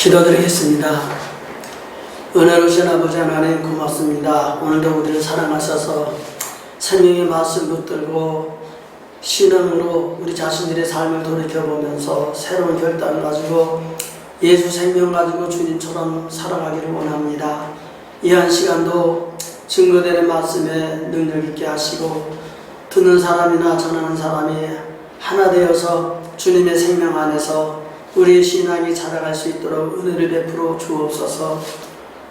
기도드리겠습니다. 은혜로우신 아버지 하나님 고맙습니다. 오늘도 우리를 사랑하셔서 생명의 말씀 붙들고 신앙으로 우리 자신들의 삶을 돌이켜보면서 새로운 결단을 가지고 예수 생명 가지고 주님처럼 살아가기를 원합니다. 이 한 시간도 증거되는 말씀에 능력 있게 하시고 듣는 사람이나 전하는 사람이 하나 되어서 주님의 생명 안에서 우리의 신앙이 자라갈 수 있도록 은혜를 베풀어 주옵소서.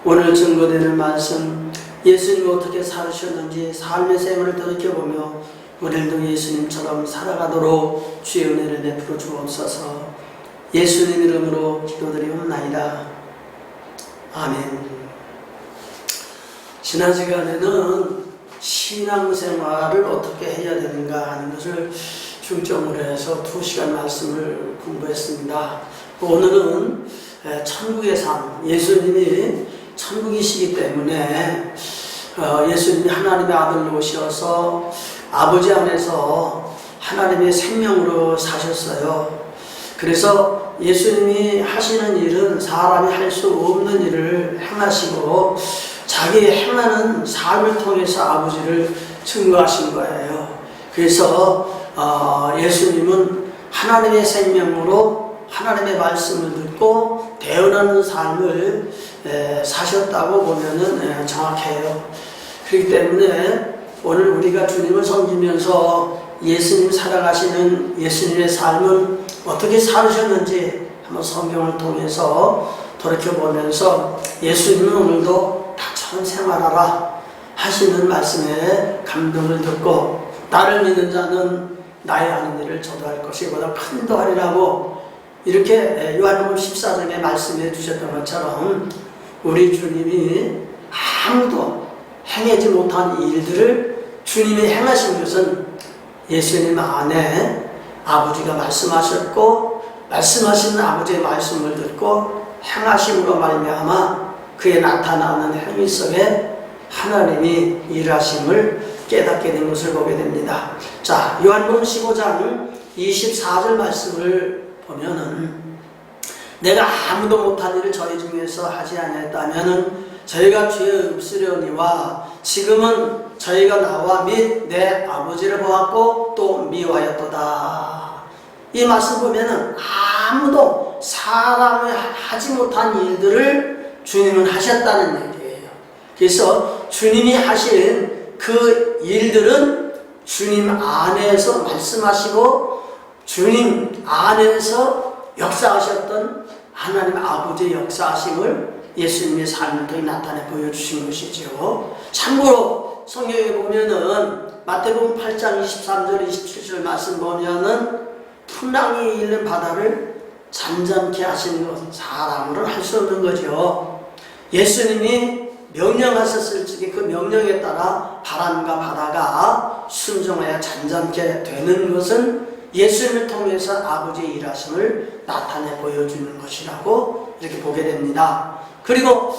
오늘 증거되는 말씀, 예수님이 어떻게 살으셨는지 삶의 생활을 돌이켜보며 우리도 예수님처럼 살아가도록 주의 은혜를 베풀어 주옵소서. 예수님 이름으로 기도드리옵나이다. 아멘. 지난 시간에는 신앙생활을 어떻게 해야 되는가 하는 것을 중점으로 해서 2시간 말씀을 공부했습니다. 오늘은 천국의 삶, 예수님이 천국이시기 때문에 예수님이 하나님의 아들로 오셔서 아버지 안에서 하나님의 생명으로 사셨어요. 그래서 예수님이 하시는 일은 사람이 할 수 없는 일을 행하시고 자기 행하는 삶을 통해서 아버지를 증거하신 거예요. 그래서 예수님은 하나님의 생명으로 하나님의 말씀을 듣고 대언하는 삶을 사셨다고 보면은 정확해요. 그렇기 때문에 오늘 우리가 주님을 섬기면서 예수님 살아가시는 예수님의 삶은 어떻게 살으셨는지 한번 성경을 통해서 돌이켜보면서 예수님은 오늘도 나처럼 생활하라 하시는 말씀에 감동을 듣고 나를 믿는 자는 나의 하는 일을 저도 할 것이 보다 큰 도 하리라고 이렇게 요한복음 14장에 말씀해 주셨던 것처럼 우리 주님이 아무도 행하지 못한 일들을 주님이 행하신 것은 예수님 안에 아버지가 말씀하셨고 말씀하신 아버지의 말씀을 듣고 행하심으로 말미암아 그에 나타나는 행위 속에 하나님이 일하심을 깨닫게 된 것을 보게 됩니다. 자, 요한복음 15장 24절 말씀을 보면은 내가 아무도 못한 일을 저희 중에서 하지 아니했다면은 저희가 죄에 없으려니와 지금은 저희가 나와 및 내 아버지를 보았고 또 미워하였도다. 이 말씀 보면은 아무도 사람이 하지 못한 일들을 주님은 하셨다는 얘기예요. 그래서 주님이 하신 그 일들은 주님 안에서 말씀하시고 주님 안에서 역사하셨던 하나님 아버지의 역사하심을 예수님의 삶을 통해 나타내 보여주신 것이죠. 참고로 성경에 보면은 마태복음 8장 23절 27절 말씀 보면은 풍랑이 일는 바다를 잠잠케 하시는 것 사람으로는 할 수 없는 거죠. 예수님이 명령하셨을 적에 그 명령에 따라 바람과 바다가 순종하여 잠잠게 되는 것은 예수님을 통해서 아버지의 일하심을 나타내 보여주는 것이라고 이렇게 보게 됩니다. 그리고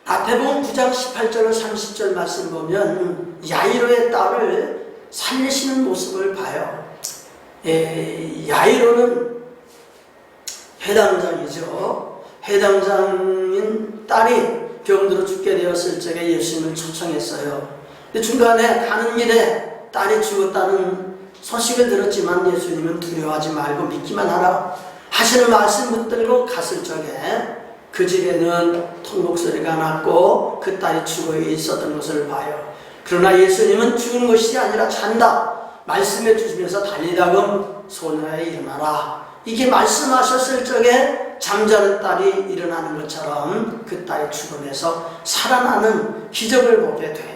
마태복음 9장 18절 30절 말씀 보면 야이로의 딸을 살리시는 모습을 봐요. 야이로는 회당장이죠. 회당장인 딸이 병들어 죽게 되었을 적에 예수님을 초청했어요. 근데 중간에 가는 길에 딸이 죽었다는 소식을 들었지만 예수님은 두려워하지 말고 믿기만 하라 하시는 말씀 붙들고 갔을 적에 그 집에는 통곡소리가 났고 그 딸이 죽어 있었던 것을 봐요. 그러나 예수님은 죽은 것이 아니라 잔다 말씀해 주시면서 달리다금 소녀야 일어나라 이게 말씀하셨을 적에 잠자는 딸이 일어나는 것처럼 그 딸이 죽음에서 살아나는 기적을 보게 돼요.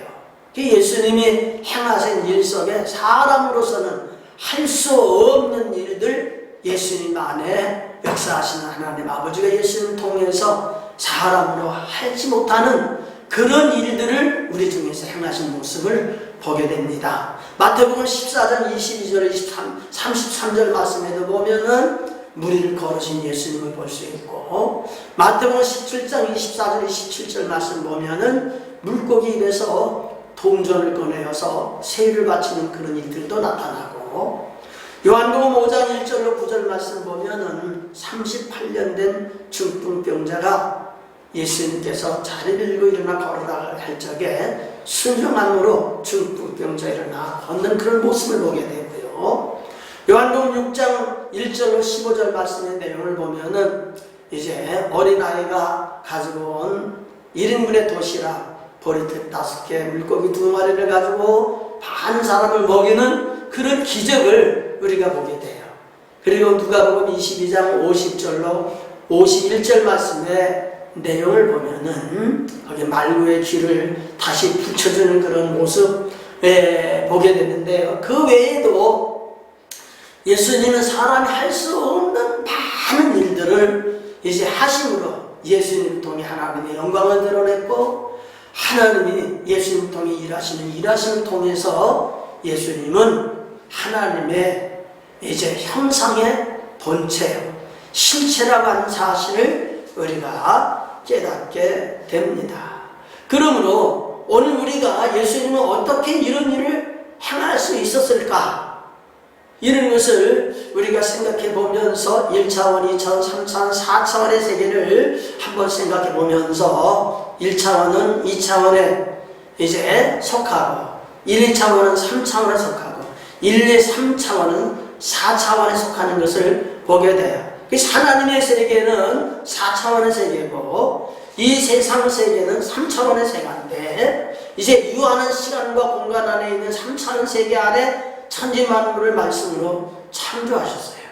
예수님이 행하신 일 속에 사람으로서는 할 수 없는 일들 예수님 안에 역사하시는 하나님 아버지가 예수님을 통해서 사람으로 하지 못하는 그런 일들을 우리 중에서 행하신 모습을 보게 됩니다. 마태복음 14장 22절 33절 말씀에도 보면은 무리를 걸으신 예수님을 볼 수 있고 마태복음 17장 24절 27절 말씀 보면은 물고기 입에서 동전을 꺼내어서 세를 바치는 그런 일들도 나타나고 요한복음 5장 1절로 9절 말씀 보면은 38년 된 중풍병자가 예수님께서 자리를 들고 일어나 걸어갈 적에 순종함으로 중풍병자 일어나 걷는 그런 모습을 보게 되고요. 요한복음 6장 1절로 15절 말씀의 내용을 보면은 이제 어린아이가 가지고 온 1인분의 도시락 보리떡 5개 물고기 2마리를 가지고 반 사람을 먹이는 그런 기적을 우리가 보게 돼요. 그리고 누가복음 22장 50절로 51절 말씀의 내용을 보면은 거기 말구의 귀를 다시 붙여주는 그런 모습 보게 되는데요. 그 외에도 예수님은 사람이 할 수 없는 많은 일들을 이제 하심으로 예수님을 통해 하나님의 영광을 드러냈고, 하나님이 예수님을 통해 일하시는 일하심을 통해서 예수님은 하나님의 이제 형상의 본체, 실체라고 하는 사실을 우리가 깨닫게 됩니다. 그러므로 오늘 우리가 예수님은 어떻게 이런 일을 행할 수 있었을까? 이런 것을 우리가 생각해 보면서 1차원, 2차원, 3차원, 4차원의 세계를 한번 생각해 보면서 1차원은 2차원에 이제 속하고 1, 2차원은 3차원에 속하고 1, 2, 3차원은 4차원에 속하는 것을 보게 돼요. 하나님의 세계는 4차원의 세계고 이 세상 세계는 3차원의 세계인데, 이제 유한한 시간과 공간 안에 있는 3차원 세계 안에 천지만물을 말씀으로 창조하셨어요.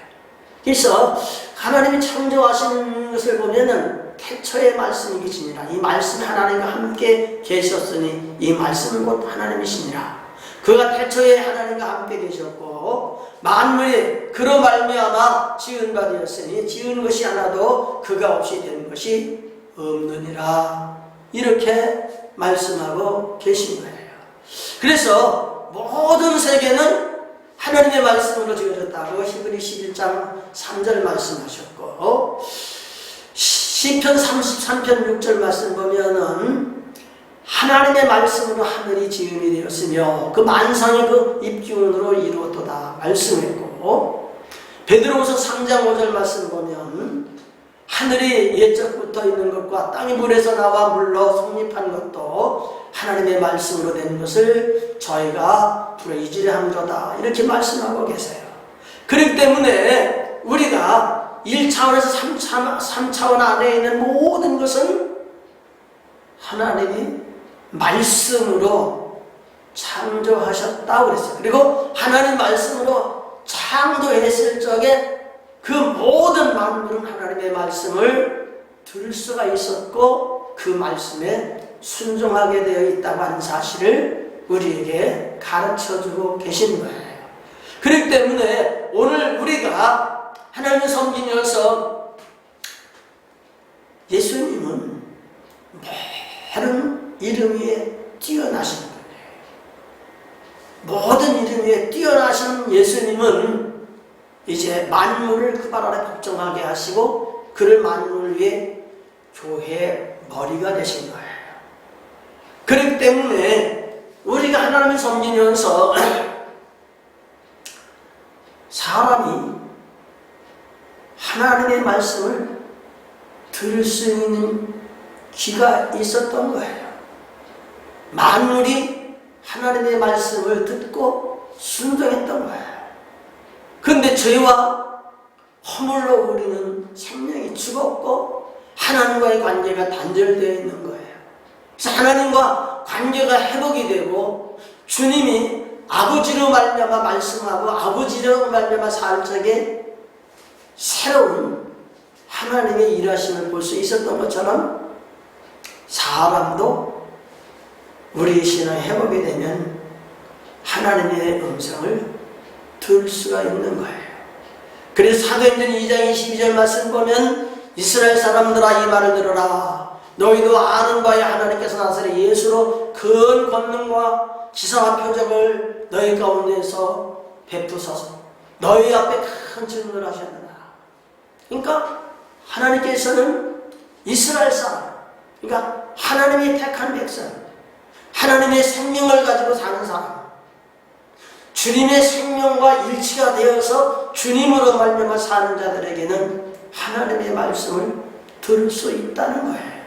그래서 하나님이 창조하신 것을 보면은 태초의 말씀이 계시니라. 이 말씀 하나님과 함께 계셨으니 이 말씀은 곧 하나님이시니라. 그가 태초에 하나님과 함께 계셨고 만물이 그로 말미암아 지은 바 되었으니 지은 것이 하나도 그가 없이 된 것이 없느니라. 이렇게 말씀하고 계신 거예요. 그래서 모든 세계는 하나님의 말씀으로 지어졌다고 히브리 11장 3절 말씀하셨고, 시편 33편 6절 말씀 보면은 하나님의 말씀으로 하늘이 지음이 되었으며 그 만상이 그 입기운으로 이루었도다 말씀했고, 베드로후서 3장 5절 말씀 보면 하늘이 옛적부터 있는 것과 땅이 물에서 나와 물로 성립한 것도 하나님의 말씀으로 된 것을 저희가 부르짖으리함이로다 이렇게 말씀하고 계세요. 그렇기 때문에 우리가 1차원에서 3차원 안에 있는 모든 것은 하나님이 말씀으로 창조하셨다고 그랬어요. 그리고 하나님 말씀으로 창조했을 적에 그 모든 만물은 하나님의 말씀을 들을 수가 있었고 그 말씀에 순종하게 되어 있다고 하는 사실을 우리에게 가르쳐주고 계신 거예요. 그렇기 때문에 오늘 우리가 하나님을 섬기면서 예수님은 모든 이름 위에 뛰어나신 거예요. 모든 이름 위에 뛰어나신 예수님은 이제 만물을 그 발 아래 복종하게 하시고 그를 만물 위에 교회의 머리가 되신 거예요. 그렇기 때문에 우리가 하나님을 섬기면서 사람이 하나님의 말씀을 들을 수 있는 귀가 있었던 거예요. 만물이 하나님의 말씀을 듣고 순종했던 거예요. 그런데 죄와 허물로 우리는 생명이 죽었고 하나님과의 관계가 단절되어 있는 거예요. 그래서 하나님과 관계가 회복이 되고 주님이 아버지로 말미암아 말씀하고 아버지로 말미암아 살 적에 새로운 하나님의 일하심을 볼 수 있었던 것처럼 사람도 우리 신앙이 회복이 되면 하나님의 음성을 들을 수가 있는 거예요. 그래서 사도행전 2장 22절 말씀 보면 이스라엘 사람들아 이 말을 들어라. 너희도 아는 바에 하나님께서 나사렛 예수로 큰 권능과 기사와 표적을 너희 가운데서 베푸소서 너희 앞에 큰 증언을 하셨느라. 그러니까 하나님께서는 이스라엘 사람, 그러니까 하나님이 택한 백성, 하나님의 생명을 가지고 사는 사람, 주님의 생명과 일치가 되어서 주님으로 말미암아 사는 자들에게는 하나님의 말씀을 들을 수 있다는 거예요.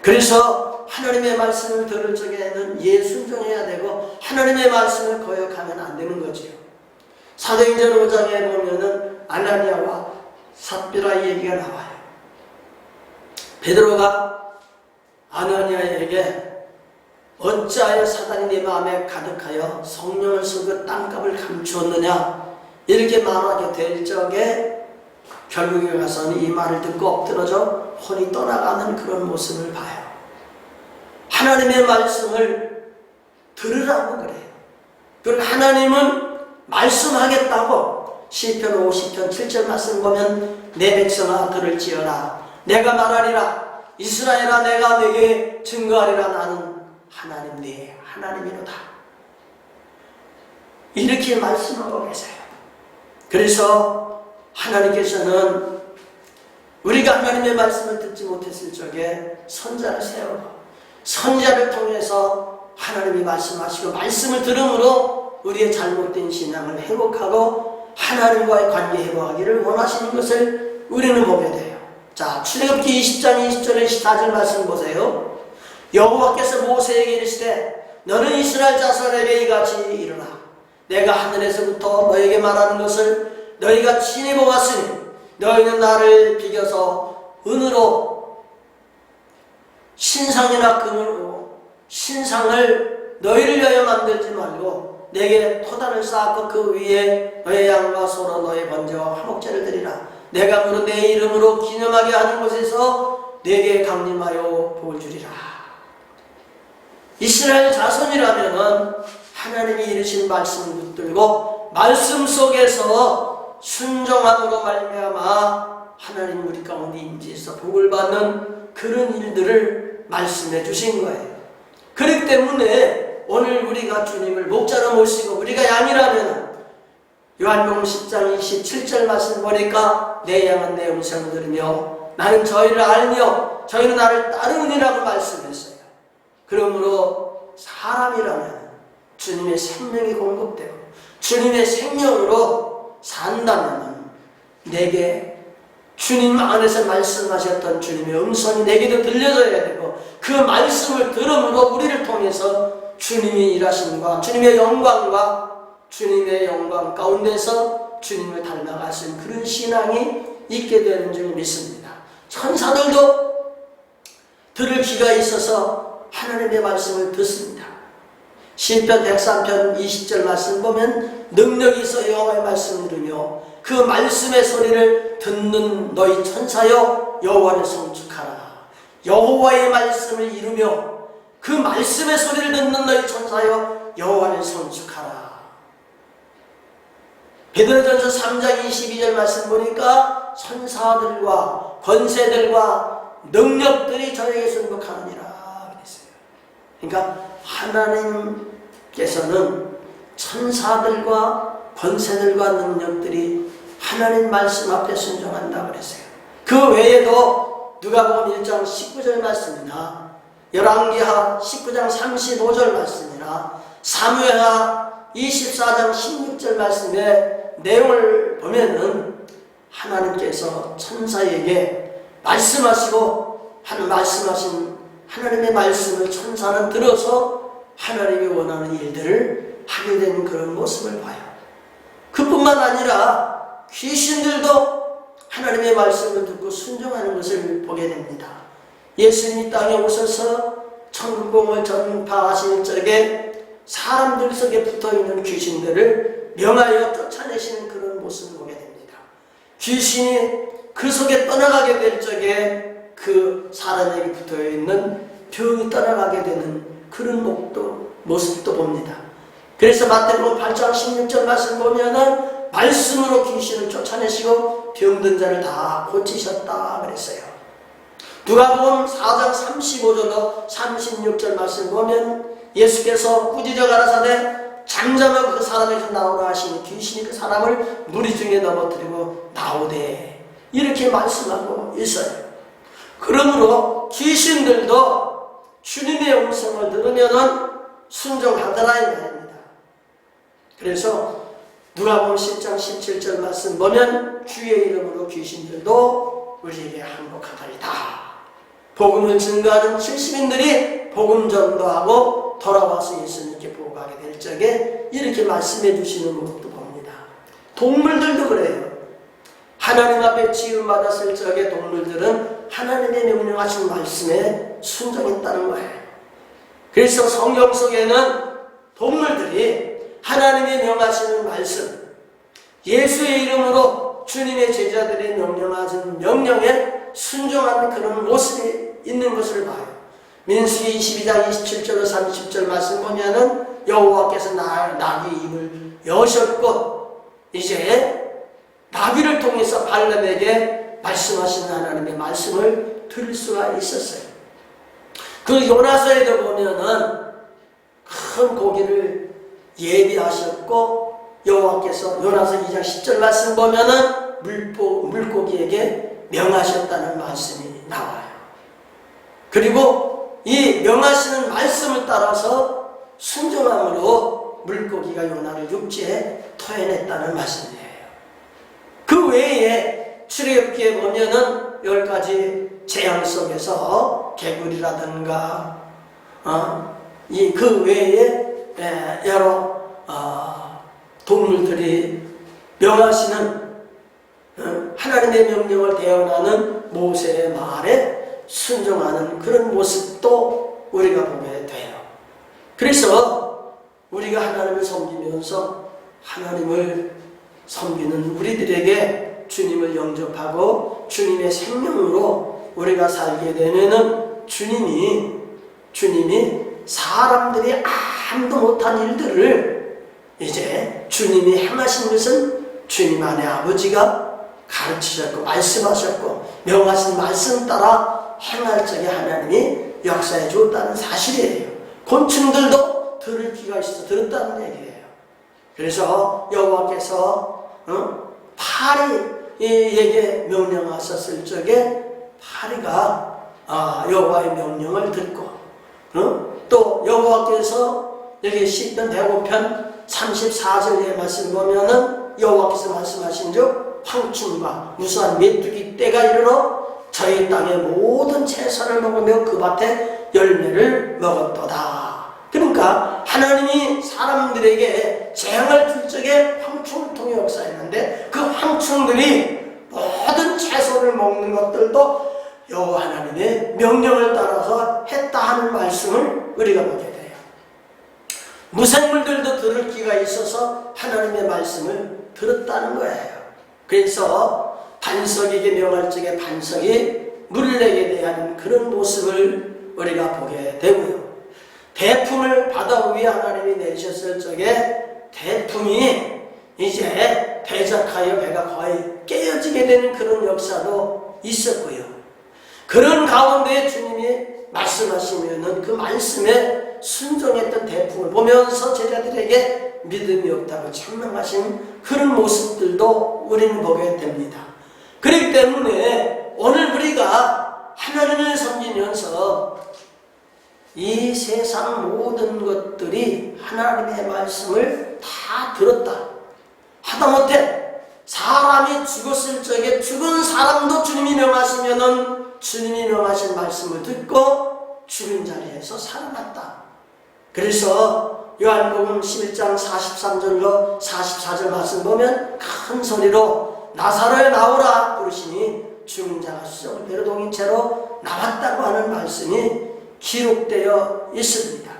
그래서 하나님의 말씀을 들을 적에는 순종해야 되고 하나님의 말씀을 거역하면 안 되는 거지요. 사도행전 5장에 보면은 아나니아와 삽비라 얘기가 나와요. 베드로가 아나니아에게 어찌하여 사단이 네 마음에 가득하여 성령을 쏘고 땅값을 감추었느냐 이렇게 말하게 될 적에 결국에 가서는 이 말을 듣고 엎드러져 혼이 떠나가는 그런 모습을 봐요. 하나님의 말씀을 들으라고 그래요. 그리고 하나님은 말씀하겠다고 시편 50편 7절 말씀 보면 내 백성아 들을지어라 내가 말하리라 이스라엘아 내가 네게 증거하리라 나는 하나님 네 하나님이로다 이렇게 말씀하고 계세요. 그래서 하나님께서는 우리가 하나님의 말씀을 듣지 못했을 적에 선자를 세우고 선자를 통해서 하나님이 말씀하시고 말씀을 들음으로 우리의 잘못된 신앙을 회복하고 하나님과의 관계 회복하기를 원하시는 것을 우리는 보게 돼요. 자, 출애굽기 20장 20절에 14절 말씀 보세요. 여호와께서 모세에게 이르시되 너는 이스라엘 자손에게 이같이 이르라 내가 하늘에서부터 너에게 말하는 것을 너희가 친히 보았으니 너희는 나를 비겨서 은으로 신상이나 금으로 신상을 너희를 위하여 만들지 말고 내게 토단을 쌓고 그 위에 너의 양과 소로 너의 번제와 화목제를 드리라 내가 무릇 내 이름으로 기념하게 하는 곳에서 내게 강림하여 복을 주리라. 이스라엘 자손이라면은 하나님이 이르신 말씀을 붙들고 말씀 속에서 순종함으로 말미암아 하나님 우리 가운데 임재해서 복을 받는 그런 일들을 말씀해 주신 거예요. 그렇기 때문에 오늘 우리가 주님을 목자로 모시고 우리가 양이라면 요한복음 10장 27절 말씀 보니까 내 양은 내 음성을 들으며 나는 저희를 알며 저희는 나를 따르느니라고 말씀했어요. 그러므로 사람이라면 주님의 생명이 공급되고 주님의 생명으로 산다면 내게 주님 안에서 말씀하셨던 주님의 음성이 내게도 들려져야 되고 그 말씀을 들음으로 우리를 통해서 주님이 일하심과 주님의 영광 가운데서 주님을 닮아가신 그런 신앙이 있게 되는 줄 믿습니다. 천사들도 들을 귀가 있어서 하나님의 말씀을 듣습니다. 시편 103편 20절 말씀 보면 능력이 있어 여호와의 말씀을 들으며 그 말씀의 소리를 듣는 너희 천사여 여호와를 송축하라. 여호와의 말씀을 이루며 그 말씀의 소리를 듣는 너희 천사여 여호와를 송축하라. 베드로전서 3장 22절 말씀 보니까 천사들과 권세들과 능력들이 저에게 순복하느니라 그랬어요. 그러니까 하나님께서는 천사들과 권세들과 능력들이 하나님 말씀 앞에 순종한다 그랬어요. 그 외에도 누가복음 1장 19절 말씀이나 열왕기하 19장 35절 말씀이나 사무엘하 24장 16절 말씀의 내용을 보면은 하나님께서 천사에게 말씀하시고 말씀하신 하나님의 말씀을 천사는 들어서 하나님이 원하는 일들을 하게 되는 그런 모습을 봐요. 그뿐만 아니라 귀신들도 하나님의 말씀을 듣고 순종하는 것을 보게 됩니다. 예수님이 땅에 오셔서 천국공을 전파하시는 적에 사람들 속에 붙어있는 귀신들을 명하여 쫓아내시는 그런 모습을 보게 됩니다. 귀신이 그 속에 떠나가게 될 적에 그 사람에게 붙어있는 병이 떠나가게 되는 그런 모습도 봅니다. 그래서 마태복음 8장 16절 말씀 보면은 말씀으로 귀신을 쫓아내시고 병든 자를 다 고치셨다 그랬어요. 누가복음 4장 35절로 36절 말씀 보면 예수께서 꾸짖어 가라사대 잠잠하고 그 사람에게서 나오라 하시니 귀신이 그 사람을 무리 중에 넘어뜨리고 나오되 이렇게 말씀하고 있어요. 그러므로 귀신들도 주님의 음성을 들으면 순종하더라 이 말입니다. 그래서 누가복음 10장 17절 말씀 보면 주의 이름으로 귀신들도 우리에게 항복하리다. 복음을 증거하는 70인들이 복음 전도하고 돌아와서 예수님께 보고하게 될 적에 이렇게 말씀해 주시는 것도 봅니다. 동물들도 그래요. 하나님 앞에 지음받았을 적에 동물들은 하나님의 명령하신 말씀에 순종했다는 거예요. 그래서 성경 속에는 동물들이 하나님의 명하시는 말씀, 예수의 이름으로 주님의 제자들이 명령하신 명령에 순종하는 그런 모습이 있는 것을 봐요. 민수기 22장 27절로 30절 말씀 보면은 여호와께서 나귀 입을 여셨고 이제 나귀를 통해서 발람에게 말씀하시는 하나님의 말씀을 들을 수가 있었어요. 그 요나서에도 보면은 큰 고기를 예비하셨고 여호와께서 요나서 2장 10절 말씀 보면은 물고기에게 명하셨다는 말씀이 나와요. 그리고 이 명하시는 말씀을 따라서 순종함으로 물고기가 요나를 육지에 토해냈다는 말씀이에요. 그 외에 출애굽기에 보면은 10가지 재앙 속에서 개구리라든가 그 외에 여러 동물들이 명하시는 하나님의 명령을 대언하는 모세의 말에 순종하는 그런 모습도 우리가 보게 돼요. 그래서 우리가 하나님을 섬기면서 하나님을 섬기는 우리들에게 주님을 영접하고 주님의 생명으로 우리가 살게 되면은 주님이 사람들이 아무도 못한 일들을 이제 주님이 행하신 것은 주님 안에 아버지가 가르치셨고 말씀하셨고 명하신 말씀 따라 행할 적에 하나님이 역사해 주었다는 사실이에요. 곤충들도 들을 귀가 있어서 들었다는 얘기예요. 그래서 여호와께서 파리에게 명령하셨을 적에 파리가 여호와의 명령을 듣고 또 여호와께서 여기 시편 105편 34절의 말씀 보면은 여호와께서 말씀하신 즉 황충과 무수한 메뚜기 떼가 이르러 저희 땅의 모든 채소를 먹으며 그 밭에 열매를 먹었도다. 그러니까 하나님이 사람들에게 재앙을 줄 적에 황충을 통해 역사했는데 그 황충들이 모든 채소를 먹는 것들도 여호와 하나님의 명령을 따라서 했다 하는 말씀을 우리가 보게 돼요. 무생물들도 들을 귀가 있어서 하나님의 말씀을 들었다는 거예요. 그래서 반석에게 명할 적에 반석이 물을 내게 대한 그런 모습을 우리가 보게 되고요. 대풍을 바다 위에 하나님이 내리셨을 적에 대풍이 이제 대적하여 배가 거의 깨어지게 되는 그런 역사도 있었고요. 그런 가운데 주님이 말씀하시면은 그 말씀에 순종했던 대풍을 보면서 제자들에게 믿음이 없다고 책망하신 그런 모습들도 우리는 보게 됩니다. 그렇기 때문에 오늘 우리가 하나님을 섬기면서 이 세상 모든 것들이 하나님의 말씀을 다 들었다. 하다못해 사람이 죽었을 적에 죽은 사람도 주님이 명하시면은 주님이 명하신 말씀을 듣고 죽은 자리에서 살아났다. 그래서 요한복음 11장 43절로 44절 말씀 보면 큰 소리로 나사로에 나오라 부르시니 죽은 자가 수정을 배로 동인 채로 나왔다고 하는 말씀이 기록되어 있습니다.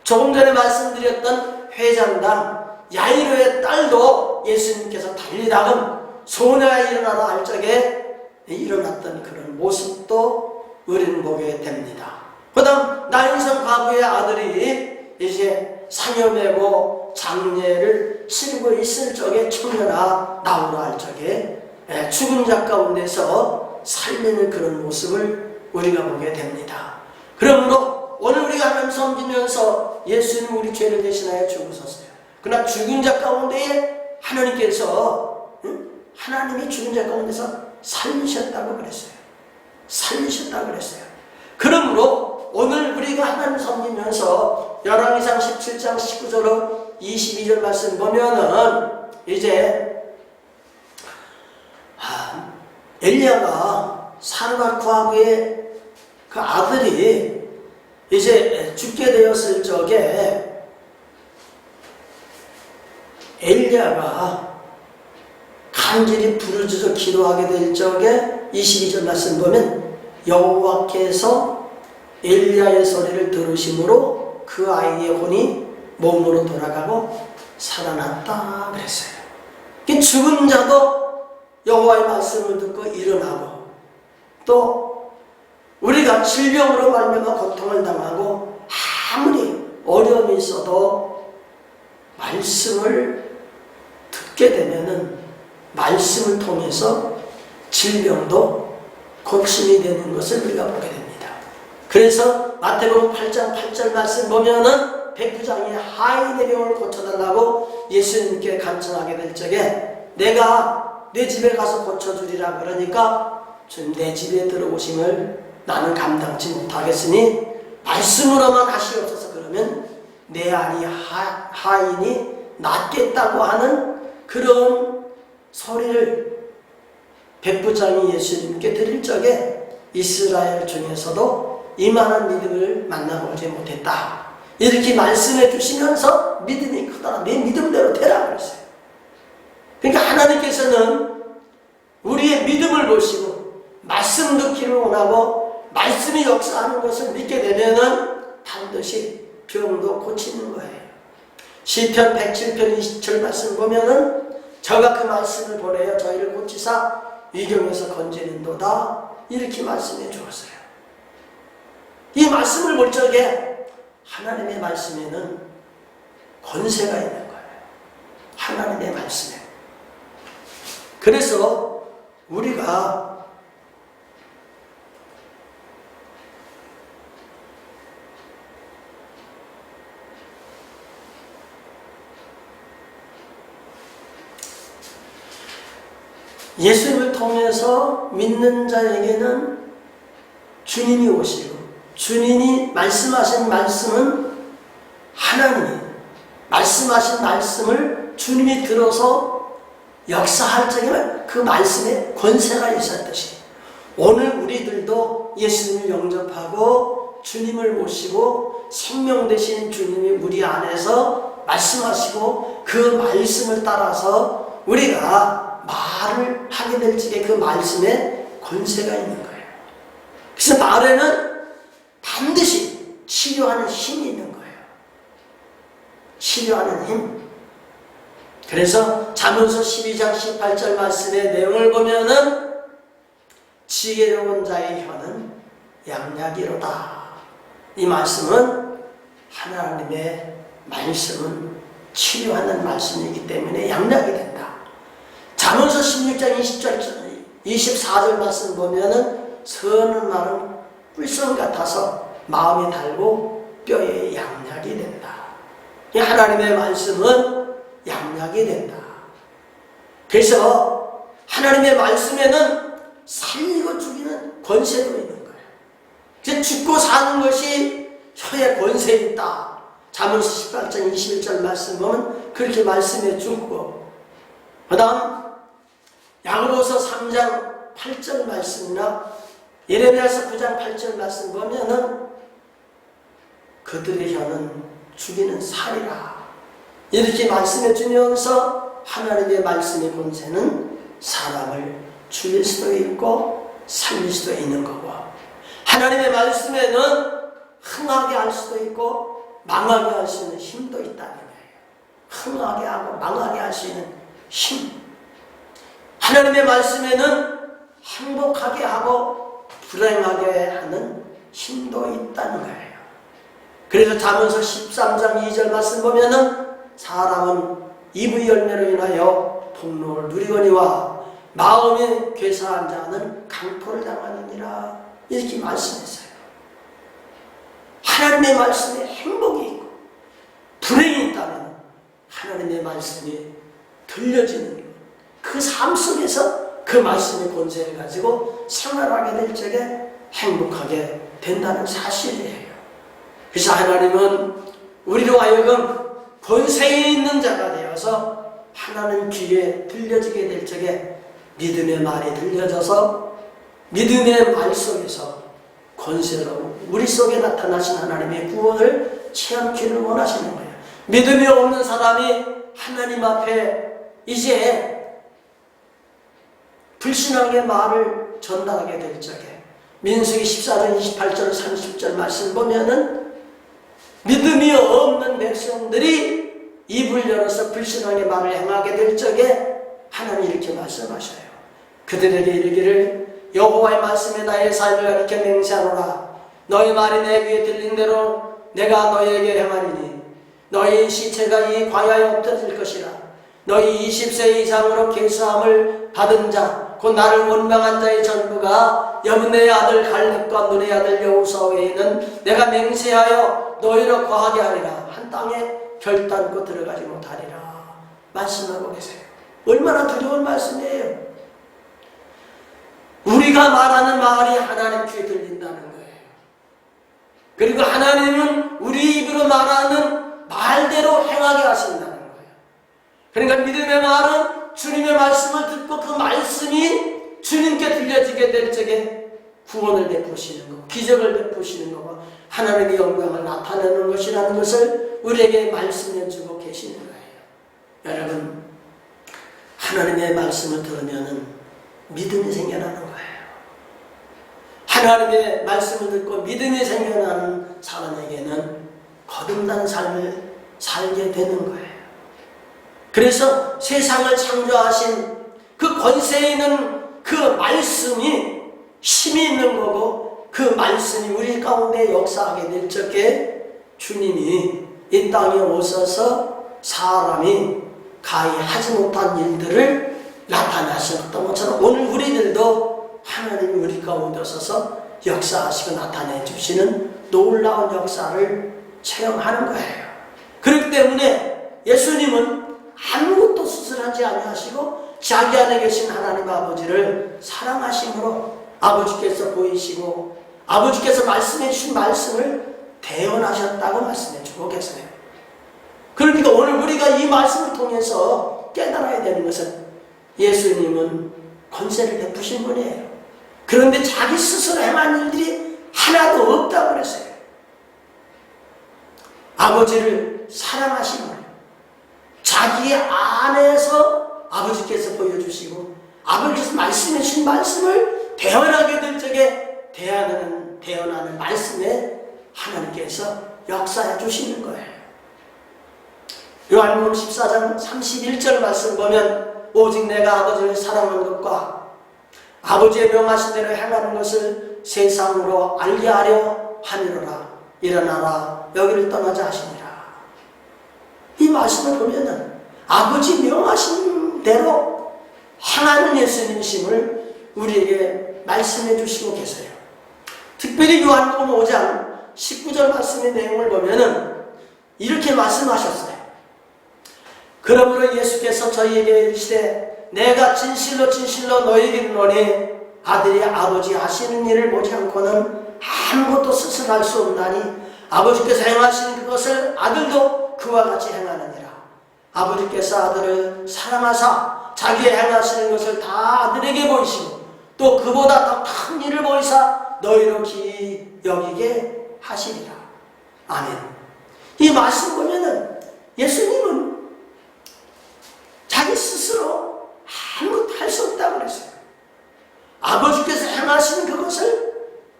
조금 전에 말씀드렸던 회장당 야이로의 딸도 예수님께서 달리다가 소녀가 일어나라 할 적에 일어났던 그런 모습도 우리는 보게 됩니다. 그 다음 나인성 과부의 아들이 이제 상여매고 장례를 치르고 있을 적에 청년아 나오라 할 적에 죽은 자 가운데서 살리는 그런 모습을 우리가 보게 됩니다. 그러므로 오늘 우리가 하나님 섬기면서 예수님 우리 죄를 대신하여 죽으셨어요. 그러나 죽은 자 가운데에 하나님께서 하나님이 죽은 자 가운데서 살리셨다고 그랬어요. 살리셨다고 그랬어요. 그러므로 오늘 우리가 하나님 섬기면서 열왕기상 17장 19절로 22절 말씀 보면은 이제 엘리야가 사르밧구하고의 그 아들이 이제 죽게 되었을 적에 엘리야가 간절히 부르짖어 기도하게 될 적에 22절 말씀 보면 여호와께서 엘리야의 소리를 들으심으로 그 아이의 혼이 몸으로 돌아가고 살아났다 그랬어요. 죽은 자도 여호와의 말씀을 듣고 일어나고, 또 우리가 질병으로 말미암아 고통을 당하고 아무리 어려움이 있어도 말씀을 듣게 되면은 말씀을 통해서 질병도 고침이 되는 것을 우리가 보게 됩니다. 그래서 마태복음 8장 8절 말씀 보면은 백부장이 하인의 병을 고쳐달라고 예수님께 간청하게 될 적에 내가 내 집에 가서 고쳐주리라 그러니까 주님 내 집에 들어오심을 나는 감당치 못하겠으니 말씀으로만 하시옵소서. 그러면 내 아니 하인이 낫겠다고 하는 그런 소리를 백부장이 예수님께 드릴 적에 이스라엘 중에서도 이만한 믿음을 만나보지 못했다. 이렇게 말씀해 주시면서 믿음이 크더라. 내 믿음대로 되라 그랬어요. 그러니까 하나님께서는 우리의 믿음을 보시고 말씀 듣기를 원하고 말씀이 역사하는 것을 믿게 되면은 반드시 병도 고치는 거예요. 시편 107편 20절 말씀 보면은 저가 그 말씀을 보내어 저희를 고치사 위경에서 건지는도다 이렇게 말씀해 주었어요. 이 말씀을 볼 적에 하나님의 말씀에는 권세가 있는 거예요. 하나님의 말씀에. 그래서 우리가 예수님을 통해서 믿는 자에게는 주님이 오시고 주님이 말씀하신 말씀은 하나님이 말씀하신 말씀을 주님이 들어서 역사할 적에는 그 말씀에 권세가 있었듯이 오늘 우리들도 예수님을 영접하고 주님을 모시고 생명 되신 주님이 우리 안에서 말씀하시고 그 말씀을 따라서 우리가 말을 하게 될 적에 그 말씀에 권세가 있는 거예요. 그래서 말에는 반드시 치료하는 힘이 있는 거예요. 치료하는 힘. 그래서 잠언서 12장 18절 말씀의 내용을 보면은 지혜로운 자의 혀는 양약이로다. 이 말씀은 하나님의 말씀은 치료하는 말씀이기 때문에 양약이 된다. 잠언서 16장 24절 말씀 보면은 선한 말은 꿀성 같아서 마음이 달고 뼈에 양약이 된다. 이 하나님의 말씀은 양약이 된다. 그래서 하나님의 말씀에는 살리고 죽이는 권세도 있는 거예요. 그래서 죽고 사는 것이 혀에 권세 있다. 잠언서 18장 21절 말씀 보면 그렇게 말씀해 주고, 그 다음 야고보서 3장 8절 말씀이나 예레미야서 9장 8절 말씀 보면은 그들의 혀는 죽이는 살이라 이렇게 말씀해 주면서 하나님의 말씀의 권세는 사람을 죽일 수도 있고 살릴 수도 있는 거고, 하나님의 말씀에는 흥하게 할 수도 있고 망하게 할 수 있는 힘도 있다는 거예요. 흥하게 하고 망하게 할 수 있는 힘. 하나님의 말씀에는 행복하게 하고 불행하게 하는 힘도 있다는 거예요. 그래서 잠언서 13장 2절 말씀 보면은 사람은 입의 열매로 인하여 복록을 누리거니와 마음이 괴사한 자는 강포를 당하느니라 이렇게 말씀했어요. 하나님의 말씀에 행복이 있고 불행이 있다면 하나님의 말씀이 들려지는 그 삶 속에서 그 말씀의 권세를 가지고 생활하게 될 적에 행복하게 된다는 사실이에요. 그래서 하나님은 우리로 하여금 권세에 있는 자가 되어서 하나님 귀에 들려지게 될 적에 믿음의 말이 들려져서 믿음의 말 속에서 권세로 우리 속에 나타나신 하나님의 구원을 체험키를 원하시는 거예요. 믿음이 없는 사람이 하나님 앞에 이제 불신앙의 말을 전달하게 될 적에 민수기 14장 28절 30절 말씀 보면은 믿음이 없는 백성들이 입을 열어서 불신앙의 말을 행하게 될 적에 하나님이 이렇게 말씀하셔요. 그들에게 이르기를 여호와의 말씀에 나의 삶을 가리켜 맹세하노라. 너희 말이 내 귀에 들린 대로 내가 너희에게 행하리니 너희 시체가 이 광야에 엎드질 것이라. 너희 20세 이상으로 계수함을 받은 자 곧 나를 원망한 자의 전부가 여분의 아들 갈렙과 눈의 아들 여호수아 외에는 내가 맹세하여 너희로 거하게 하리라. 한 땅에 결단코 들어가지 못하리라 말씀하고 계세요. 얼마나 두려운 말씀이에요. 우리가 말하는 말이 하나님 귀에 들린다는 거예요. 그리고 하나님은 우리 입으로 말하는 말대로 행하게 하신다는 거예요. 그러니까 믿음의 말은 주님의 말씀을 듣고 그 말씀이 주님께 들려지게 될 적에 구원을 베푸시는 것, 기적을 베푸시는 것과 하나님의 영광을 나타내는 것이라는 것을 우리에게 말씀해 주고 계시는 거예요. 여러분, 하나님의 말씀을 들으면 믿음이 생겨나는 거예요. 하나님의 말씀을 듣고 믿음이 생겨나는 사람에게는 거듭난 삶을 살게 되는 거예요. 그래서 세상을 창조하신 그 권세에 있는 그 말씀이 힘이 있는 거고 그 말씀이 우리 가운데 역사하게 될 적에 주님이 이 땅에 오셔서 사람이 가히 하지 못한 일들을 나타나셨던 것처럼 오늘 우리들도 하나님이 우리 가운데 오셔서 역사하시고 나타내 주시는 놀라운 역사를 체험하는 거예요. 그렇기 때문에 예수님은 아무것도 수술하지 아니하시고 자기 안에 계신 하나님 아버지를 사랑하심으로 아버지께서 보이시고 아버지께서 말씀해 주신 말씀을 대언하셨다고 말씀해 주고 계세요. 그러니까 오늘 우리가 이 말씀을 통해서 깨달아야 되는 것은 예수님은 권세를 베푸신 분이에요. 그런데 자기 스스로 행한 일들이 하나도 없다고 그랬어요. 아버지를 사랑하심으로 자기 안에서 아버지께서 보여주시고 아버지께서 말씀해 주신 말씀을 대언하게 될 적에 대언하는 말씀에 하나님께서 역사해 주시는 거예요. 요한복음 14장 31절 말씀 보면 오직 내가 아버지를 사랑하는 것과 아버지의 명하신 대로 행하는 것을 세상으로 알게 하려 함이로라. 일어나라 여기를 떠나자 하시니라. 이 말씀을 보면은 아버지 명하신 대로 행하는 예수님이심을 우리에게 말씀해 주시고 계세요. 특별히 요한복음 5장 19절 말씀의 내용을 보면은 이렇게 말씀하셨어요. 그러므로 예수께서 저희에게 이르시되 내가 진실로 진실로 너희에게 이르노니 아들이 아버지 하시는 일을 보지 않고는 아무것도 스스로 할 수 없나니 아버지께서 행하시는 그것을 아들도 그와 같이 행하느니라. 아버지께서 아들을 사랑하사 자기의 행하시는 것을 다 아들에게 보이시고 또 그보다 더 큰 일을 보이사 너희로 기이 여기게 하시리라. 아멘. 이 말씀 보면은 예수님은 자기 스스로 아무것도 할 수 없다고 그랬어요. 아버지께서 행하시는 그것을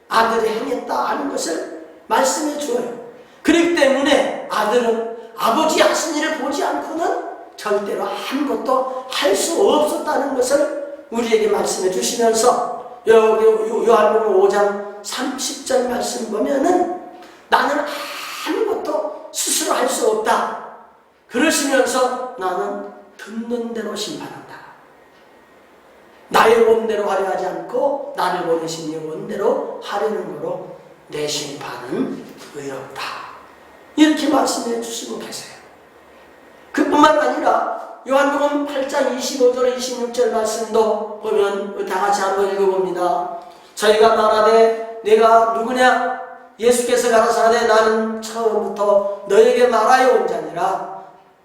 아들이 행했다 하는 것을 말씀해 주어요. 그렇기 때문에 아들은 아버지 하신 일을 보지 않고는 절대로 아무것도 할 수 없었다는 것을 우리에게 말씀해 주시면서 여기 요한복음 5장 30절 말씀 보면은 나는 아무것도 스스로 할 수 없다. 그러시면서 나는 듣는 대로 심판한다. 나의 원대로 하려 하지 않고 나를 보내신 이 원대로 하려는 거로 내 심판은 의롭다. 이렇게 말씀해 주시고 계세요. 그뿐만 아니라 요한복음 8장 25절 26절 말씀도 보면 다 같이 한번 읽어봅니다. 저희가 말하되 내가 누구냐? 예수께서 가라사대 나는 처음부터 너에게 말하여 온 자니라.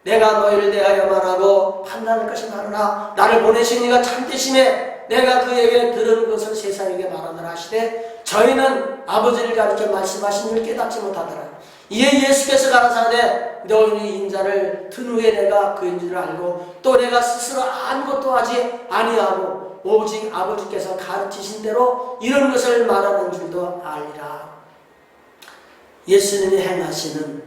내가 너희를 대하여 말하고 판단할 것이 많으나 나를 보내신 이가 참되심에 내가 그에게 들은 것을 세상에게 말하느라 하시되 저희는 아버지를 가르쳐 말씀하신 줄 깨닫지 못하더라. 이에 예수께서 가라사대 너희는 인자를 든 후에 내가 그인 줄 알고 또 내가 스스로 아무것도 하지 아니하고 오직 아버지께서 가르치신 대로 이런 것을 말하는 줄도 알리라. 예수님이 행하시는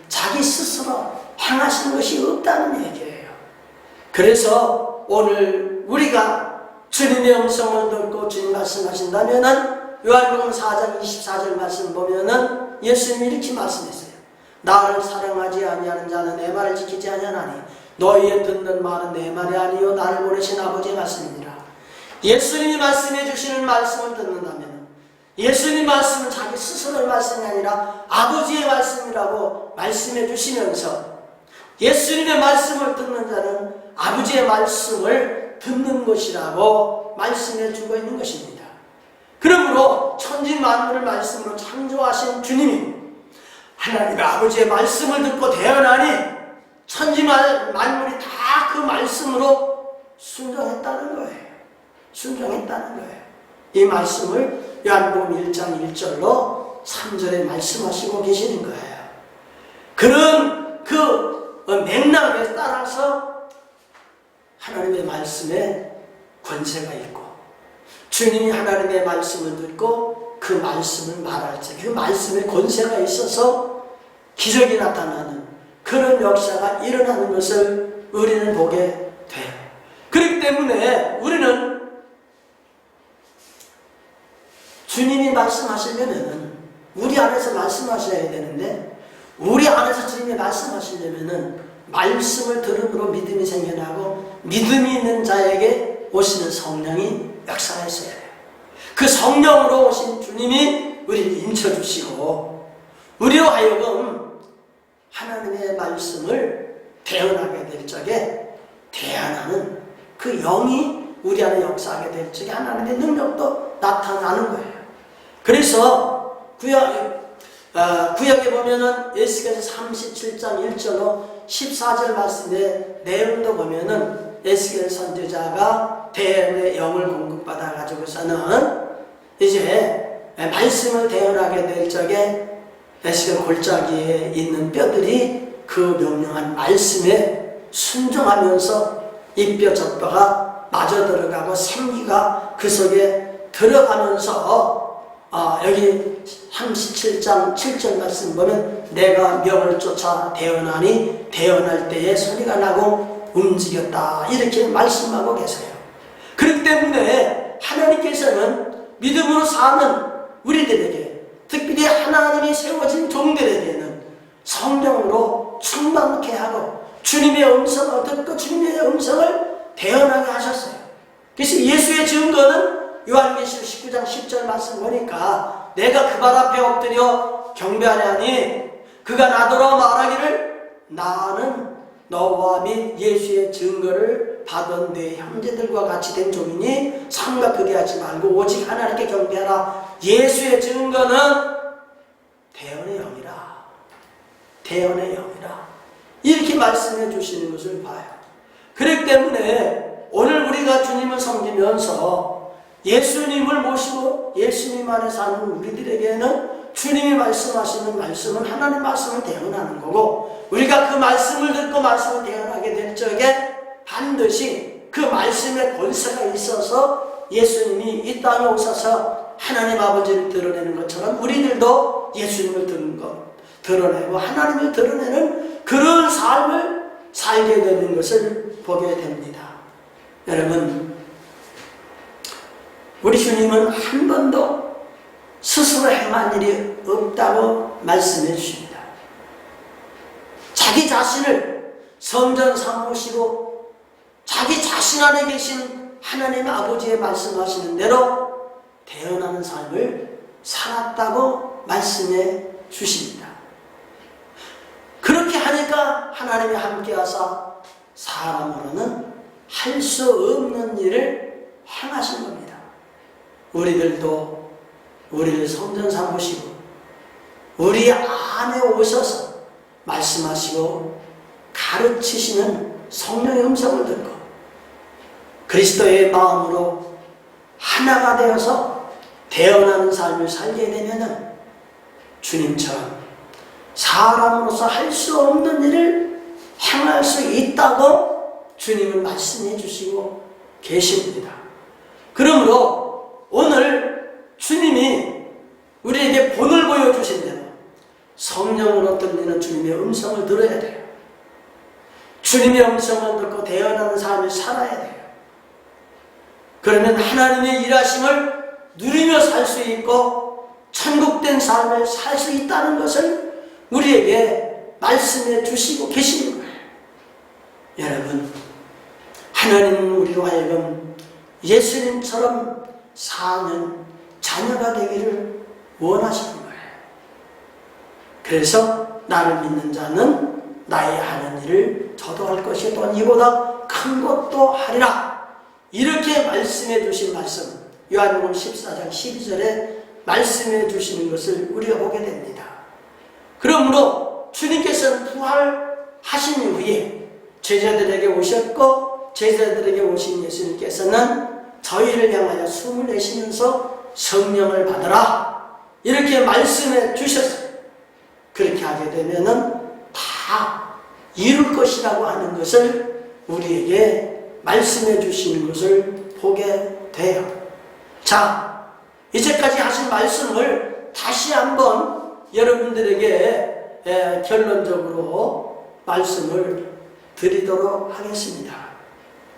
자기 스스로 행하시는 것이 없다는 얘기예요. 그래서 오늘 우리가 주님의 음성을 듣고 주님 말씀하신다면은 요한복음 4장 24절 말씀 보면은 예수님이 이렇게 말씀했어요. 나를 사랑하지 아니하는 자는 내 말을 지키지 아니하나니 너희의 듣는 말은 내 말이 아니요 나를 보내신 아버지의 말씀이니라. 예수님이 말씀해 주시는 말씀을 듣는다면 예수님 말씀은 자기 스스로의 말씀이 아니라 아버지의 말씀이라고 말씀해 주시면서 예수님의 말씀을 듣는 자는 아버지의 말씀을 듣는 것이라고 말씀해 주고 있는 것입니다. 그러므로 천지 만물을 말씀으로 창조하신 주님이 하나님의 아버지의 말씀을 듣고 태어나니 천지 만물이 다 그 말씀으로 순종했다는 거예요. 순종했다는 거예요. 이 말씀을 요한복음 1장 1절로 3절에 말씀하시고 계시는 거예요. 그런 그 맥락에 따라서 하나님의 말씀에 권세가 있고 주님이 하나님의 말씀을 듣고 그 말씀을 말할 때 그 말씀에 권세가 있어서 기적이 나타나는 그런 역사가 일어나는 것을 우리는 보게 돼요. 그렇기 때문에 우리는 주님이 말씀하시려면 우리 안에서 말씀하셔야 되는데 우리 안에서 주님이 말씀하시려면 말씀을 들음으로 믿음이 생겨나고 믿음이 있는 자에게 오시는 성령이 역사했어야 해요. 그 성령으로 오신 주님이 우리를 인쳐주시고 우리로 하여금 하나님의 말씀을 대언하게 될 적에 대언하는 그 영이 우리 안에 역사하게 될 적에 하나님의 능력도 나타나는 거예요. 그래서 구약에 보면은 에스겔서 37장 1절로 14절 말씀의 내용도 보면은 에스겔 선지자가 대언의 영을 공급받아 가지고서는 이제 말씀을 대언하게 될 적에 에스겔 골짜기에 있는 뼈들이 그 명령한 말씀에 순종하면서 이 뼈 저 뼈가 맞아 들어가고 생기가 그 속에 들어가면서 여기 37장 7절 말씀 보면 내가 명을 쫓아 대언하니 대언할 때에 소리가 나고 움직였다 이렇게 말씀하고 계세요. 그렇기 때문에 하나님께서는 믿음으로 사는 우리들에게 특별히 하나님이 세워진 종들에게는 성령으로 충만케 하고 주님의 음성을 듣고 주님의 음성을 대언하게 하셨어요. 그래서 예수의 증거는 요한계시록 19장 10절 말씀 보니까 내가 그 발 앞에 엎드려 경배하려니 그가 나더러 말하기를 나는 너와 및 예수의 증거를 받은 내 형제들과 같이 된 종이니 삼가 그리하지 말고 오직 하나님께 경배하라. 예수의 증거는 대언의 영이라. 대언의 영이라. 이렇게 말씀해 주시는 것을 봐요. 그렇기 때문에 오늘 우리가 주님을 섬기면서 예수님을 모시고 예수님 안에 사는 우리들에게는 주님이 말씀하시는 말씀은 하나님 말씀을 대언하는 거고 우리가 그 말씀을 듣고 말씀을 대언하게 될 적에 반드시 그 말씀의 권세가 있어서 예수님이 이 땅에 오셔서 하나님 아버지를 드러내는 것처럼 우리들도 예수님을 드러내고 하나님을 드러내는 그런 삶을 살게 되는 것을 보게 됩니다. 여러분, 우리 주님은 한 번도 스스로 행한 일이 없다고 말씀해 주십니다. 자기 자신을 성전 삼으시고 자기 자신 안에 계신 하나님 아버지의 말씀하시는 대로 대언하는 삶을 살았다고 말씀해 주십니다. 그렇게 하니까 하나님이 함께 하사 사람으로는 할 수 없는 일을 행하신 겁니다. 우리들도 우리를 성전 삼으시고 우리 안에 오셔서 말씀하시고 가르치시는 성령의 음성을 듣고 그리스도의 마음으로 하나가 되어서 대언하는 삶을 살게 되면 주님처럼 사람으로서 할 수 없는 일을 행할 수 있다고 주님은 말씀해 주시고 계십니다. 그러므로 오늘 주님이 우리에게 본을 보여주신 대로 성령으로 들리는 주님의 음성을 들어야 돼요. 주님의 음성을 듣고 대언하는 삶을 살아야 돼요. 그러면 하나님의 일하심을 누리며 살 수 있고 천국된 삶을 살 수 있다는 것을 우리에게 말씀해 주시고 계시는 거예요. 여러분, 하나님은 우리로 하여금 예수님처럼 사는 자녀가 되기를 원하시는 거예요. 그래서 나를 믿는 자는 나의 하는 일을 저도 할 것이 또한 이보다 큰 것도 하리라. 이렇게 말씀해 주신 말씀, 요한복음 14장 12절에 말씀해 주시는 것을 우리가 보게 됩니다. 그러므로 주님께서는 부활하신 이후에 제자들에게 오셨고 제자들에게 오신 예수님께서는 저희를 향하여 숨을 내쉬면서 성령을 받으라 이렇게 말씀해 주셨어요. 그렇게 하게 되면은 다 이룰 것이라고 하는 것을 우리에게 말씀해 주시는 것을 보게 돼요. 자, 이제까지 하신 말씀을 다시 한번 여러분들에게 결론적으로 말씀을 드리도록 하겠습니다.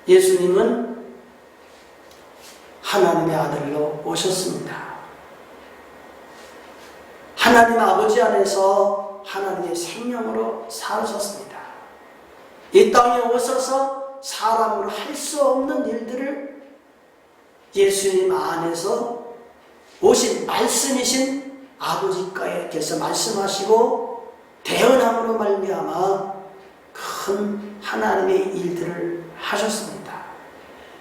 예수님은 하나님의 아들로 오셨습니다. 하나님 아버지 안에서 하나님의 생명으로 사셨습니다. 이 땅에 오셔서 사람으로 할 수 없는 일들을 예수님 안에서 오신 말씀이신 아버지께서 말씀하시고 대언함으로 말미암아 큰 하나님의 일들을 하셨습니다.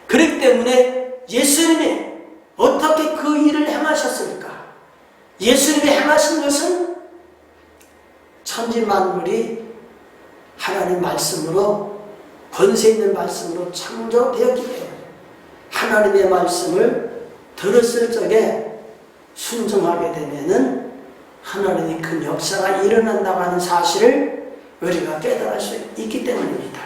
그렇기 때문에 예수님이 어떻게 그 일을 행하셨을까? 예수님이 행하신 것은 천지만물이 하나님 말씀으로 권세 있는 말씀으로 창조되었기 때문에 하나님의 말씀을 들었을 적에 순종하게 되면은 하나님의 큰 역사가 일어난다고 하는 사실을 우리가 깨달을 수 있기 때문입니다.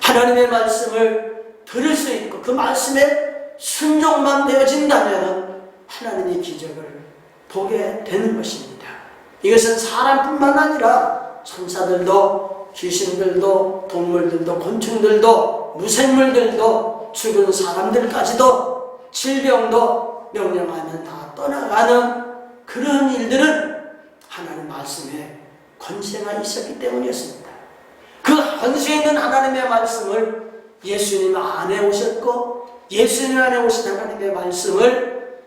하나님의 말씀을 들을 수 있고 그 말씀에 순종만 되어진다면 하나님의 기적을 보게 되는 것입니다. 이것은 사람뿐만 아니라 천사들도 귀신들도 동물들도 곤충들도 무생물들도 죽은 사람들까지도 질병도 명령하면 다 떠나가는 그런 일들은 하나님 말씀에 권세가 있었기 때문이었습니다. 그 권세 있는 하나님의 말씀을 예수님 안에 오셨고 예수님 안에 오신 하나님의 말씀을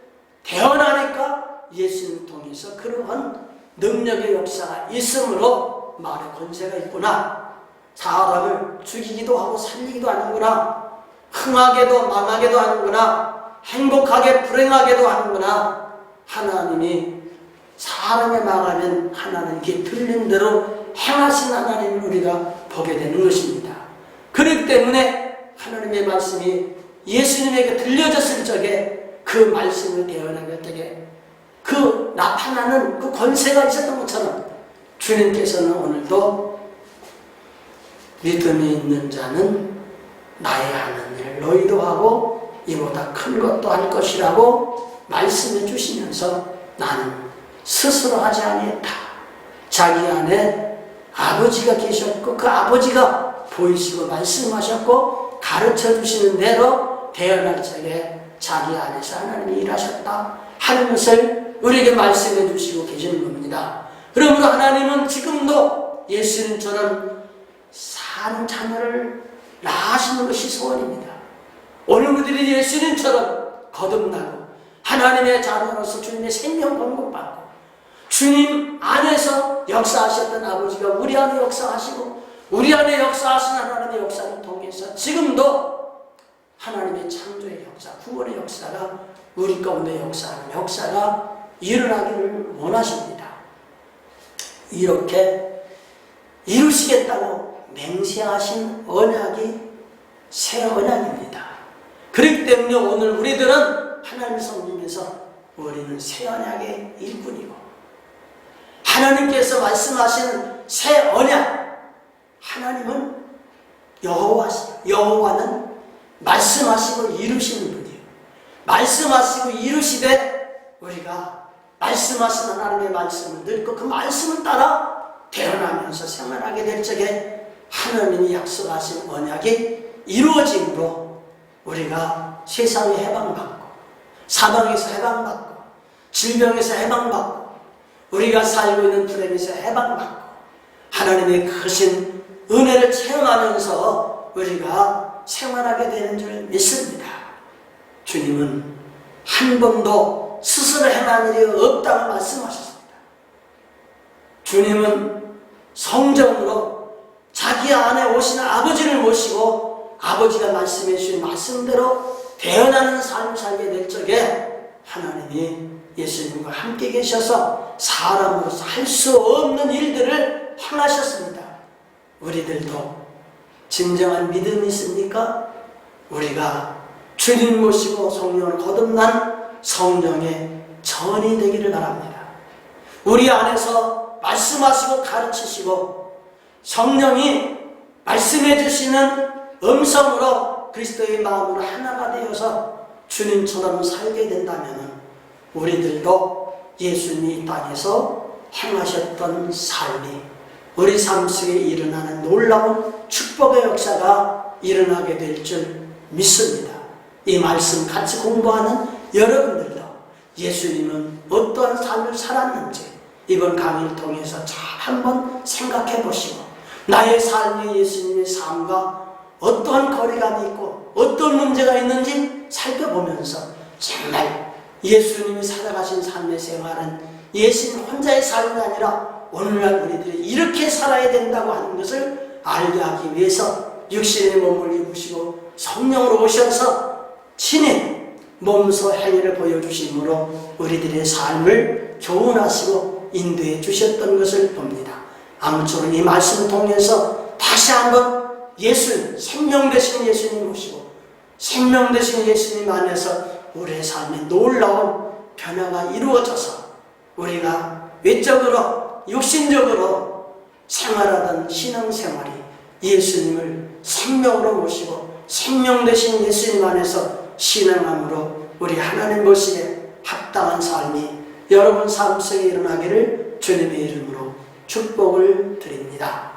대언하니까 예수님 통해서 그러한 능력의 역사가 있으므로 말에 권세가 있구나. 사람을 죽이기도 하고 살리기도 하는구나. 흥하게도 망하게도 하는구나. 행복하게 불행하게도 하는구나. 하나님이 사람의 말하면 하나님께 들린 대로 행하신 하나님을 우리가 보게 되는 것입니다. 그렇기 때문에 하나님의 말씀이 예수님에게 들려졌을 적에 그 말씀을 대언할 적에 그 나타나는 그 권세가 있었던 것처럼 주님께서는 오늘도 믿음이 있는 자는 나의 하는 일 너희도 하고 이보다 큰 것도 할 것이라고 말씀해 주시면서 나는 스스로 하지 아니했다. 자기 안에 아버지가 계셨고 그 아버지가 보이시고 말씀하셨고 가르쳐 주시는 대로 대언할 적에 자기 안에서 하나님이 일하셨다 하는 것을 우리에게 말씀해 주시고 계시는 겁니다. 그러므로 하나님은 지금도 예수님처럼 사는 자녀를 낳으시는 것이 소원입니다. 오늘 우리들이 예수님처럼 거듭나고 하나님의 자녀로서 주님의 생명 공급받고 주님 안에서 역사하셨던 아버지가 우리 안에 역사하시고 우리 안에 역사하신 하나님의 역사를 통해서 지금도 하나님의 창조의 역사, 구원의 역사가 우리 가운데 역사하는 역사가 일어나기를 원하십니다. 이렇게 이루시겠다고 맹세하신 언약이 새 언약입니다. 그렇기 때문에 오늘 우리들은 하나님 성령에서 우리는 새 언약의 일꾼이고, 하나님께서 말씀하시는 새 언약, 하나님은 여호와는 말씀하시고 이루시는 분이에요. 말씀하시고 이루시되 우리가 말씀하신 하나님의 말씀을 듣고 그 말씀을 따라 태어나면서 생활하게 될 적에 하나님이 약속하신 언약이 이루어짐으로 우리가 세상에 해방받고, 사망에서 해방받고, 질병에서 해방받고, 우리가 살고 있는 불행에서 해방받고, 하나님의 크신 은혜를 체험하면서 우리가 생활하게 되는 줄 믿습니다. 주님은 한 번도 스스로 행한 일이 없다고 말씀하셨습니다. 주님은 성전으로 자기 안에 오신 아버지를 모시고 아버지가 말씀해 주신 말씀대로 태어나는 삶을 살게 될 적에 하나님이 예수님과 함께 계셔서 사람으로서 할 수 없는 일들을 행하셨습니다. 우리들도 진정한 믿음이 있습니까? 우리가 주님 모시고 성령을 거듭난 성령의 전이 되기를 바랍니다. 우리 안에서 말씀하시고 가르치시고 성령이 말씀해 주시는 음성으로 그리스도의 마음으로 하나가 되어서 주님처럼 살게 된다면 우리들도 예수님이 이 땅에서 행하셨던 삶이 우리 삶 속에 일어나는 놀라운 축복의 역사가 일어나게 될 줄 믿습니다. 이 말씀 같이 공부하는 여러분들도 예수님은 어떠한 삶을 살았는지 이번 강의를 통해서 잘 한번 생각해 보시고 나의 삶이 예수님의 삶과 어떠한 거리감이 있고 어떤 문제가 있는지 살펴보면서 정말 예수님이 살아가신 삶의 생활은 예수님 혼자의 삶이 아니라 오늘날 우리들이 이렇게 살아야 된다고 하는 것을 알게 하기 위해서 육신의 몸을 입으시고 성령으로 오셔서 친히 몸소 행위를 보여주심으로 우리들의 삶을 교훈하시고 인도해 주셨던 것을 봅니다. 아무쪼록 이 말씀을 통해서 다시 한번 예수님, 생명 되신 예수님 모시고 생명 되신 예수님 안에서 우리의 삶에 놀라운 변화가 이루어져서 우리가 외적으로 육신적으로 생활하던 신앙생활이 예수님을 생명으로 모시고 생명 되신 예수님 안에서 신앙함으로 우리 하나님 보시기에 합당한 삶이 여러분 삶 속에 일어나기를 주님의 이름으로 축복을 드립니다.